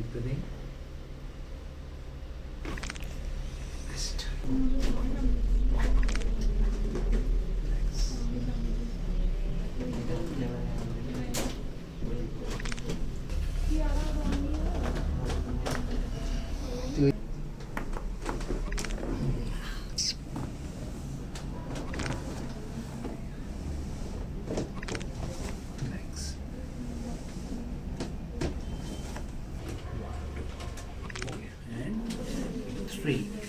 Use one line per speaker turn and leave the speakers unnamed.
deep breathing. Rest. Relax. Relax. 1, 2, and 3.